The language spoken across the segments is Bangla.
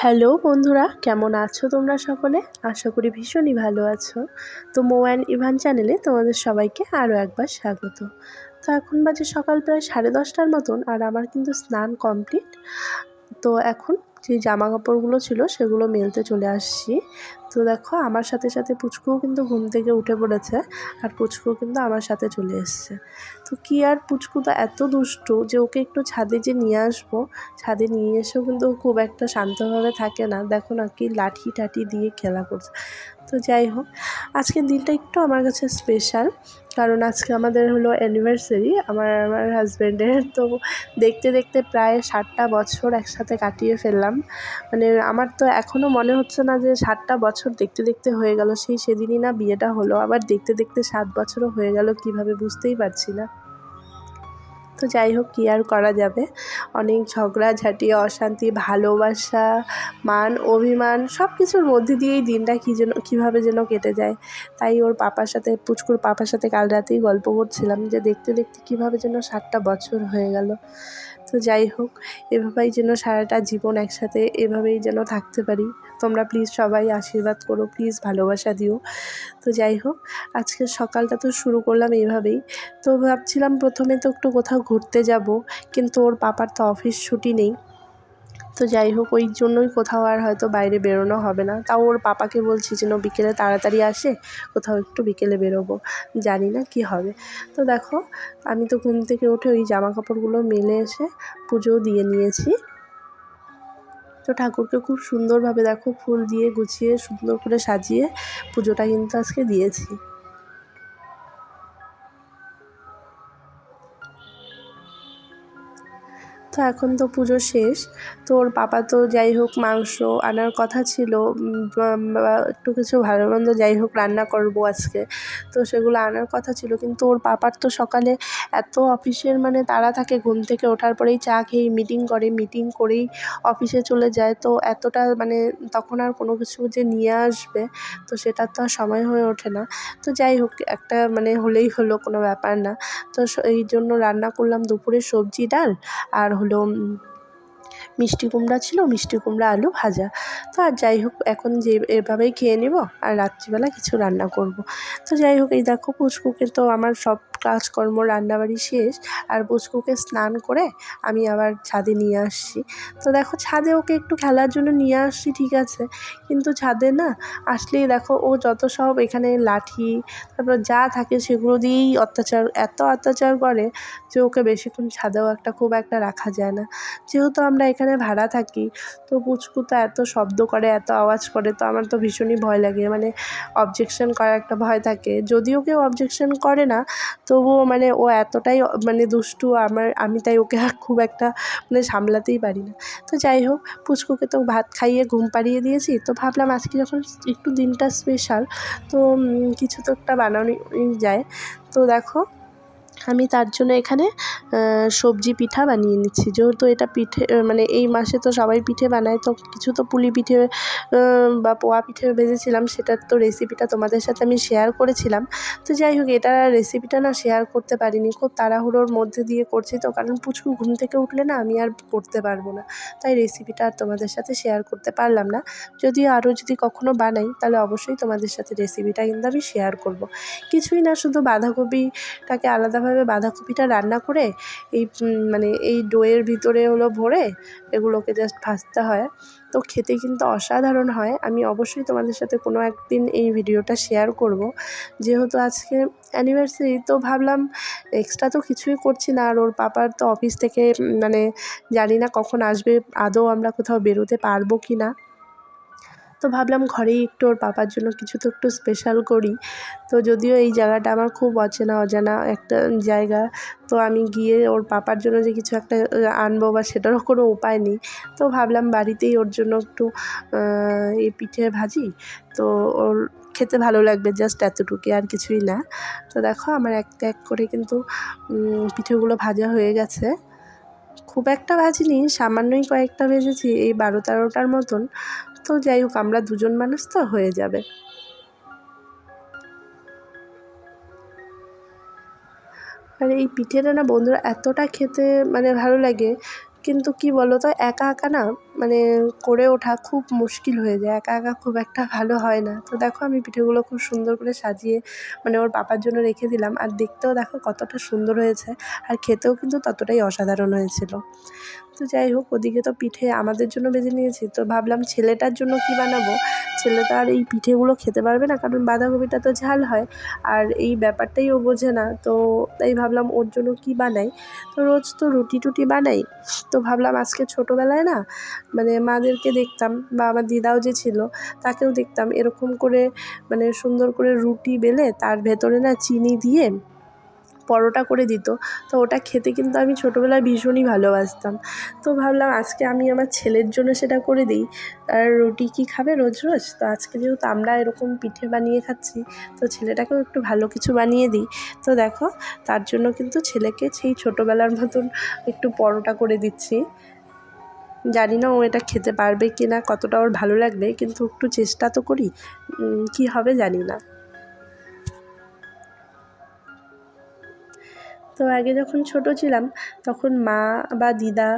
হ্যালো বন্ধুরা, কেমন আছো তোমরা সকলে? আশা করি ভীষণই ভালো আছো। তো মো অ্যান্ড ইভান চ্যানেলে তোমাদের সবাইকে আরও একবার স্বাগত। তো এখন বাজে সকাল প্রায় 10:30টার মতন, আর আমার কিন্তু স্নান কমপ্লিট। তো এখন যে জামা কাপড়গুলো ছিল সেগুলো মেলতে চলে আসছি। তো দেখো, আমার সাথে সাথে পুচকুও কিন্তু ঘুম থেকে উঠে পড়েছে, আর পুচকুও কিন্তু আমার সাথে চলে এসছে। তো কি আর, পুচকু তো এত দুষ্টু যে ওকে একটু ছাদে যে নিয়ে আসবো, ছাদে নিয়ে এসেও কিন্তু খুব একটা শান্তভাবে থাকে না। দেখো না, কি লাঠি টাঠি দিয়ে খেলা করছে। তো যাই হোক, আজকের দিনটা একটু আমার কাছে স্পেশাল, কারণ আজকে আমাদের হলো অ্যানিভার্সারি আমার হাজব্যান্ডের। তো দেখতে দেখতে প্রায় 7টা বছর একসাথে কাটিয়ে ফেললাম। মানে আমার তো এখনও মনে হচ্ছে না যে 7টা বছর দেখতে দেখতে হয়ে গেল। সেদিনই না বিয়েটা হলো, আবার দেখতে দেখতে 7 বছরও হয়ে গেল কীভাবে বুঝতেই পারছি না। তো যাই হোক, কী আর করা যাবে, অনেক ঝগড়াঝাঁটি, অশান্তি, ভালোবাসা, মান অভিমান সব কিছুর মধ্যে দিয়েই দিনটা কীভাবে যেন কেটে যায়। তাই ওর পাপার সাথে, পুচকুর পাপার সাথে কাল রাতেই গল্প করছিলাম যে দেখতে দেখতে কীভাবে যেন 7টা বছর হয়ে গেল। তো যাই হোক, এভাবেই যেন সারাটা জীবন একসাথে এভাবেই যেন থাকতে পারি। তোমরা প্লিজ সবাই আশীর্বাদ করো, প্লিজ ভালোবাসা দিও। তো যাই হোক, আজকের সকালটা তো শুরু করলাম এইভাবেই। তো ভাবছিলাম প্রথমে তো একটু কোথাও ঘুরতে যাব, কিন্তু ওর পাপার তো অফিস ছুটি নেই। তো যাই হোক, ওই জন্যই কোথাও আর হয়তো বাইরে বেরোনো হবে না। তাও ওর পাপাকে বলছি যেন বিকেলে তাড়াতাড়ি আসে, কোথাও একটু বিকেলে বেরোবো, জানি না কি হবে। তো দেখো, আমি তো ঘুম থেকে উঠে ওই জামা কাপড়গুলো মেলে এসে পুজোও দিয়ে নিয়েছি। তো ঠাকুরকে খুব সুন্দরভাবে দেখো ফুল দিয়ে গুছিয়ে সুন্দর করে সাজিয়ে পুজোটা কিন্তু আজকে দিয়েছি। তো এখন তো পুজো শেষ। তো ওর পাপা তো যাই হোক মাংস আনার কথা ছিল, একটু কিছু ভালো মন্দ যাই হোক রান্না করবো আজকে। তো সেগুলো আনার কথা ছিল, কিন্তু ওর পাপার তো সকালে এত অফিসের মানে তাড়া থাকে, ঘুম থেকে ওঠার পরেই চা খেয়েই মিটিং করে, মিটিং করেই অফিসে চলে যায়। তো এতটা মানে তখন আর কোনো কিছু যে নিয়ে আসবে, তো সেটার তো আর সময় হয়ে ওঠে না। তো যাই হোক, একটা মানে হলেই হলো, কোনো ব্যাপার না। তো এই জন্য রান্না করলাম দুপুরে সবজি ডাল, আর হলো মিষ্টি কুমড়া ছিল, মিষ্টি কুমড়া আলু ভাজা। তো আর যাই হোক, এখন যে এভাবেই খেয়ে নেব, আর রাত্রিবেলা কিছু রান্না করব। তো যাই হোক, এই দেখো পুচকুকে তো আমার সব কাজকর্ম রান্নাবাড়ি শেষ, আর পুচকুকে স্নান করে আমি আবার ছাদে নিয়ে আসছি। তো দেখো, ছাদে ওকে একটু খেলার জন্য নিয়ে আসছি, ঠিক আছে, কিন্তু ছাদে না আসলেই দেখো ও যত সব এখানে লাঠি তারপর যা থাকে সেগুলো দিয়েই এত অত্যাচার করে যে ওকে বেশিক্ষণ ছাদেও খুব একটা রাখা যায় না। যেহেতু আমরা এখানে ভাড়া থাকি, তো পুচকু তো এত শব্দ করে, এত আওয়াজ করে, তো আমার তো ভীষণই ভয় লাগে, মানে অবজেকশন করার একটা ভয় থাকে। যদিও কেউ অবজেকশন করে না, তবুও মানে ও এতটাই মানে দুষ্টু, আমি তাই ওকে আর খুব একটা মানে সামলাতেই পারি না। তো যাই হোক, পুচকুকে তো ভাত খাইয়ে ঘুম পাড়িয়ে দিয়েছি। তো ভাবলাম আজকে যখন একটু দিনটা স্পেশাল, তো কিছু তো একটা বানানোই যায়। তো দেখো, আমি তার জন্য এখানে সবজি পিঠা বানিয়ে নিচ্ছি। যেহেতু এটা পিঠে মানে এই মাসে তো সবাই পিঠে বানায়, তো কিছু তো পুলি পিঠে বা পোয়া পিঠে ভেজেছিলাম, সেটার তো রেসিপিটা তোমাদের সাথে আমি শেয়ার করেছিলাম। তো যাই হোক, এটা রেসিপিটা না শেয়ার করতে পারিনি, খুব তাড়াহুড়োর মধ্যে দিয়ে করছি তো, কারণ পুচকু ঘুম থেকে উঠলে না আমি আর করতে পারবো না, তাই রেসিপিটা আর তোমাদের সাথে শেয়ার করতে পারলাম না। যদিও আরও যদি কখনো বানাই, তাহলে অবশ্যই তোমাদের সাথে রেসিপিটা কিন্তু আমি শেয়ার করব। কিছুই না, শুধু বাঁধাকপিটাকে আলাদাভাবে বাঁধাকপিটা রান্না করে এই মানে এই ডোয়ের ভিতরে হলো ভরে এগুলোকে জাস্ট ভাজতে হয়। তো খেতে কিন্তু অসাধারণ হয়। আমি অবশ্যই তোমাদের সাথে কোনো একদিন এই ভিডিওটা শেয়ার করব। যেহেতু আজকে অ্যানিভার্সারি, তো ভাবলাম এক্সট্রা তো কিছুই করছি না, আর ওর পাপার তো অফিস থেকে মানে জানি না কখন আসবে, আদৌ আমরা কোথাও বেরোতে পারবো কি না। তো ভাবলাম ঘরেই একটু ওর পাপার জন্য কিছু তো একটু স্পেশাল করি। তো যদিও এই জায়গাটা আমার খুব অজানা একটা জায়গা, তো আমি গিয়ে ওর পাপার জন্য যে কিছু একটা আনবো বা সেটারও কোনো উপায় নেই। তো ভাবলাম বাড়িতেই ওর জন্য একটু এই পিঠে ভাজি, তো ওর খেতে ভালো লাগবে, জাস্ট এতটুকুই, আর কিছুই না। তো দেখো, আমার এক এক করে কিন্তু পিঠেগুলো ভাজা হয়ে গেছে। খুব একটা ভাজিনি, সামান্যই কয়েকটা ভেজেছি, এই 12-13টার মতন। তো যাই হোক, আমরা দুজন মানুষ তো হয়ে যাবে। আর এই পিঠেটা না বন্ধুরা এতটা খেতে মানে ভালো লাগে, কিন্তু কি বলো তো, একা একা না মানে করে ওঠা খুব মুশকিল হয়ে যায়, একা একা খুব একটা ভালো হয় না। তো দেখো আমি পিঠেগুলো খুব সুন্দর করে সাজিয়ে মানে ওর পাপার জন্য রেখে দিলাম, আর দেখতেও দেখো কতটা সুন্দর হয়েছে, আর খেতেও কিন্তু ততটাই অসাধারণ হয়েছিল। তো যাই হোক, ওদিকে তো পিঠে আমাদের জন্য ভেজে নিয়েছি, তো ভাবলাম ছেলেটার জন্য কি বানাবো। ছেলে তো আর এই পিঠেগুলো খেতে পারবে না, কারণ বাঁধাকপিটা তো ঝাল হয়, আর এই ব্যাপারটাই ও বোঝে না। তো তাই ভাবলাম ওর জন্য কি বানাই। তো রোজ তো রুটি টুটি বানাই, তো ভাবলাম আজকে ছোটোবেলায় না মানে মাদেরকে দেখতাম, বা আমার দিদাও যে ছিল তাকেও দেখতাম এরকম করে মানে সুন্দর করে রুটি বেলে তার ভেতরে না চিনি দিয়ে পরোটা করে দিত। তো ওটা খেতে কিন্তু আমি ছোটোবেলায় ভীষণই ভালোবাসতাম। তো ভাবলাম আজকে আমি আমার ছেলের জন্য সেটা করে দিই। আর রুটি কি খাবে রোজ রোজ, তো আজকে যেহেতু আমরা এরকম পিঠে বানিয়ে খাচ্ছি, তো ছেলেটাকেও একটু ভালো কিছু বানিয়ে দিই। তো দেখো তার জন্য কিন্তু ছেলেকে সেই ছোটোবেলার মতন একটু পরোটা করে দিচ্ছি। জানি না ও এটা খেতে পারবে কি না, কতটা ওর ভালো লাগবে, কিন্তু একটু চেষ্টা তো করি, কি হবে জানি না। তো আগে যখন ছোট ছিলাম তখন মা বা দিদা,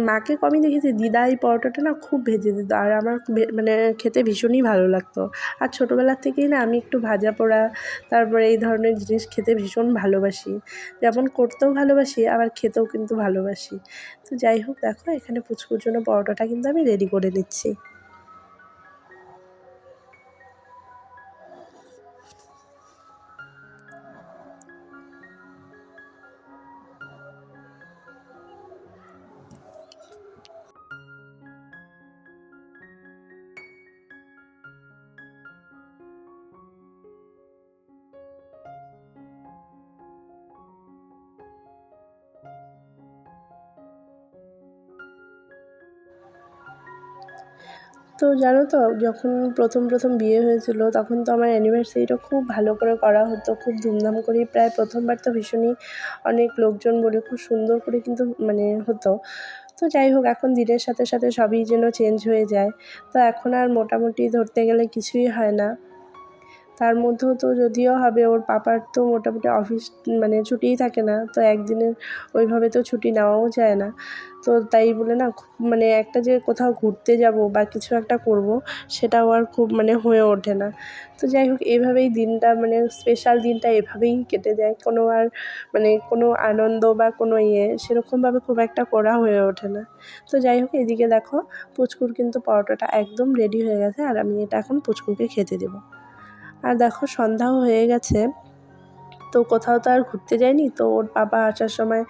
মাকে কমই দেখেছি, দিদা এই পরোটাটা না খুব ভেজে দিত, আর আমার মানে খেতে ভীষণই ভালো লাগতো। আর ছোটোবেলার থেকেই না আমি একটু ভাজা পোড়া, তারপরে এই ধরনের জিনিস খেতে ভীষণ ভালোবাসি, যেমন করতেও ভালোবাসি আবার খেতেও কিন্তু ভালোবাসি। তো যাই হোক, দেখো এখানে পুচকুর জন্য পরোটাটা কিন্তু আমি রেডি করে নিচ্ছি। তো জানো তো, যখন প্রথম বিয়ে হয়েছিল তখন তো আমার অ্যানিভার্সারিটা খুব ভালো করে করা হতো, খুব ধুমধাম করেই, প্রায় প্রথমবার তো ভীষণই অনেক লোকজন বলে খুব সুন্দর করে কিন্তু মানে হতো। তো যাই হোক, এখন দিনের সাথে সাথে সবই যেন চেঞ্জ হয়ে যায়। তো এখন আর মোটামুটি ধরতে গেলে কিছুই হয় না। তার মধ্যেও তো যদিও হবে, ওর পাপার তো মোটামুটি অফিস মানে ছুটিই থাকে না, তো একদিনের ওইভাবে তো ছুটি নেওয়াও যায় না। তো তাই বলে না খুব মানে একটা যে কোথাও ঘুরতে যাব বা কিছু একটা করব, সেটাও আর খুব মানে হয়ে ওঠে না। তো যাই হোক, এভাবেই দিনটা মানে স্পেশাল দিনটা এভাবেই কেটে যায়, কোনো আর মানে কোনো আনন্দ বা কোনো সেরকমভাবে খুব একটা করা হয়ে ওঠে না। তো যাই হোক, এদিকে দেখো পুচকুর কিন্তু পরোটাটা একদম রেডি হয়ে গেছে, আর আমি এটা এখন পুচকুকে খেতে দেবো। আর দেখো সন্ধ্যাও হয়ে গেছে, তো কোথাও তো আর ঘুরতে যায়নি, তো ওর পাপা আসার সময়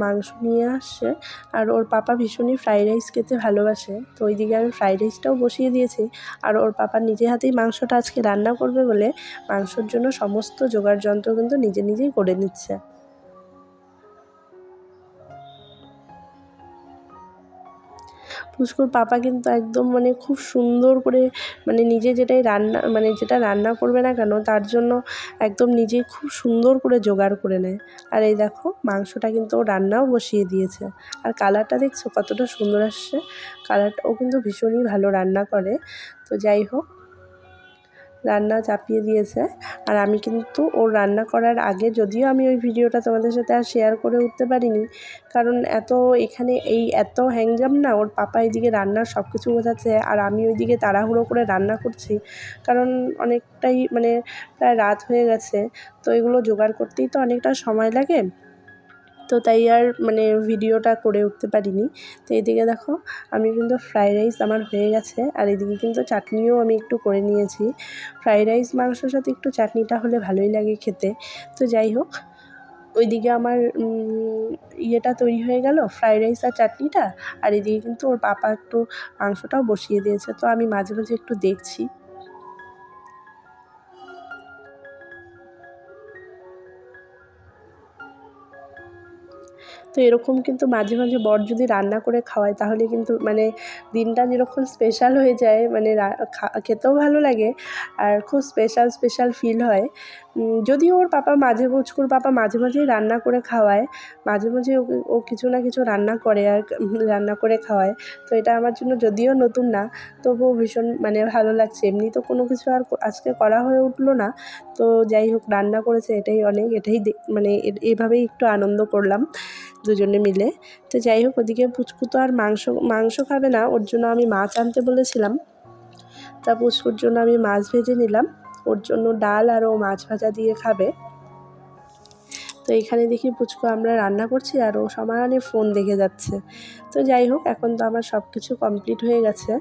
মাংস নিয়ে আসছে, আর ওর পাপা ভীষণই ফ্রাইড রাইস খেতে ভালোবাসে, তো ওইদিকে আমি ফ্রাইড রাইসটাও বসিয়ে দিয়েছি। আর ওর পাপা নিজে হাতেই মাংসটা আজকে রান্না করবে বলে মাংসর জন্য সমস্ত জোগাড় যন্ত্র কিন্তু নিজেই করে নিচ্ছে। পুচকুর পাপা কিন্তু একদম মানে খুব সুন্দর করে মানে নিজে যেটাই রান্না মানে যেটা রান্না করবে না কেন তার জন্য একদম নিজেই খুব সুন্দর করে জোগাড় করে নেয়। আর এই দেখো মাংসটা কিন্তু ও রান্নাও বসিয়ে দিয়েছে, আর কালারটা দেখছো কতটা সুন্দর আসছে। কালারটা ও কিন্তু ভীষণই ভালো রান্না করে। তো যাই হোক, রান্না চাপিয়ে দিয়েছে। আর আমি কিন্তু ওর রান্না করার আগে, যদিও আমি ওই ভিডিওটা তোমাদের সাথে আর শেয়ার করে উঠতে পারিনি, কারণ এখানে এত হ্যাংজাম না, ওর পাপা এদিকে রান্নার সব কিছু বোঝাচ্ছে আর আমি ওইদিকে তাড়াহুড়ো করে রান্না করছি, কারণ অনেকটাই মানে প্রায় রাত হয়ে গেছে, তো এগুলো জোগাড় করতেই তো অনেকটা সময় লাগে। তো তাই আর মানে ভিডিওটা করে উঠতে পারিনি। তো এদিকে দেখো আমি কিন্তু ফ্রাইড রাইস আমার হয়ে গেছে, আর এদিকে কিন্তু চাটনিও আমি একটু করে নিয়েছি। ফ্রাইড রাইস মাংসর সাথে একটু চাটনিটা হলে ভালোই লাগে খেতে। তো যাই হোক, ওইদিকে আমার ইয়েটা তৈরি হয়ে গেল, ফ্রাইড রাইস আর চাটনিটা, আর এদিকে কিন্তু ওর পাপা একটু মাংসটাও বসিয়ে দিয়েছে, তো আমি মাঝে মাঝে একটু দেখছি। তো এরকম কিন্তু মাঝে মাঝে বর যদি রান্না করে খাওয়ায় তাহলে কিন্তু মানে দিনটা যেরকম স্পেশাল হয়ে যায়, মানে খেতেও ভালো লাগে আর খুব স্পেশাল ফিল হয়। যদিও ওর পাপা পুচকুর পাপা মাঝে মাঝেই রান্না করে খাওয়ায়, মাঝে মাঝে ও কিছু না কিছু রান্না করে আর রান্না করে খাওয়ায়। তো এটা আমার জন্য যদিও নতুন না, তবুও ভীষণ মানে ভালো লাগছে। এমনি তো কোনো কিছু আর আজকে করা হয়ে উঠলো না। তো যাই হোক, রান্না করেছে এটাই অনেক, এটাই মানে এভাবেই একটু আনন্দ করলাম দুজনে মিলে। তো যাই হোক, ওদিকে পুচকু তো আর মাংস খাবে না, ওর জন্য আমি মাছ আনতে বলেছিলাম। তা পুচকুর জন্য আমি মাছ ভেজে নিলাম, ওর জন্য ডাল আর ও মাছ ভাজা দিয়ে খাবে। তো এখানে দেখি পুচকু আমরা রান্না করছি আর ও সমানে ফোন দেখে যাচ্ছে। তো যাই হোক, এখন তো আমার সব কিছু কমপ্লিট হয়ে গেছে।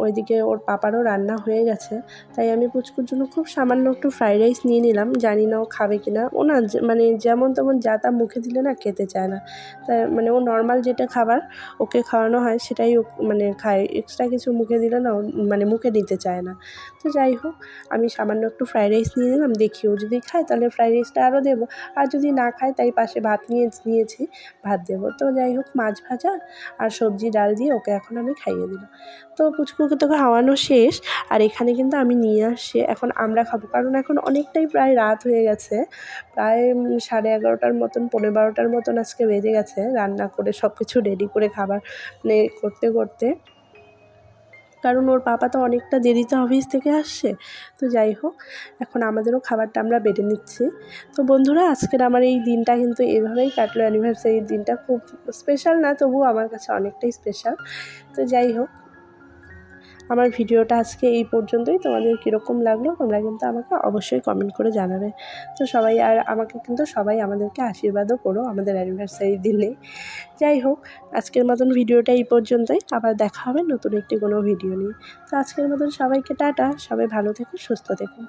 ওইদিকে ওর পাপারও রান্না হয়ে গেছে। তাই আমি পুচকুর জন্য খুব সামান্য একটু ফ্রাইড রাইস নিয়ে নিলাম, জানি না ও খাবে কি না। ও না মানে যেমন তেমন যা তা মুখে দিলে না খেতে চায় না। তাই মানে ও নর্মাল যেটা খাবার ওকে খাওয়ানো হয় সেটাই ও মানে খায়, এক্সট্রা কিছু মুখে দিলে না ও মানে মুখে নিতে চায় না। তো যাই হোক, আমি সামান্য একটু ফ্রাইড রাইস নিয়ে নিলাম, দেখি ও যদি খায় তাহলে ফ্রাইড রাইসটা আরও দেবো, আর যদি না খায় তাই পাশে ভাত নিয়েছি, ভাত দেবো। তো যাই হোক, মাছ ভাজা আর সবজি ডাল দিয়ে ওকে এখন আমি খাইয়ে দিলাম। তো পুচকুকে তো খাওয়ানো শেষ, আর এখানে কিন্তু আমি নিয়ে আসছি এখন আমরা খাবো, কারণ এখন অনেকটাই প্রায় রাত হয়ে গেছে, প্রায় 11:30 মতন 12:30 মতন আজকে বেজে গেছে রান্না করে সব কিছু রেডি করে খাবার মানে করতে করতে, কারণ ওর পাপা তো অনেকটা দেরিতে অফিস থেকে আসছে। তো যাই হোক, এখন আমাদেরও খাবারটা আমরা বেড়ে নিচ্ছি। তো বন্ধুরা, আজকের আমার এই দিনটা কিন্তু এভাবেই কাটলো, অ্যানিভার্সারির দিনটা। খুব স্পেশাল না, তবুও আমার কাছে অনেকটাই স্পেশাল। তো যাই হোক, আমার ভিডিওটা আজকে এই পর্যন্তই। তোমাদের কীরকম লাগলো তোমরা কিন্তু আমাকে অবশ্যই কমেন্ট করে জানাবে। তো সবাই আর আমাকে কিন্তু সবাই আমাদেরকে আশীর্বাদও করো আমাদের অ্যানিভার্সারির দিনে। যাই হোক, আজকের মতন ভিডিওটা এই পর্যন্তই। আবার দেখা হবে নতুন একটি কোনো ভিডিও নিয়ে। তো আজকের মতন সবাইকে টাটা, সবাই ভালো থেকো, সুস্থ থেকো।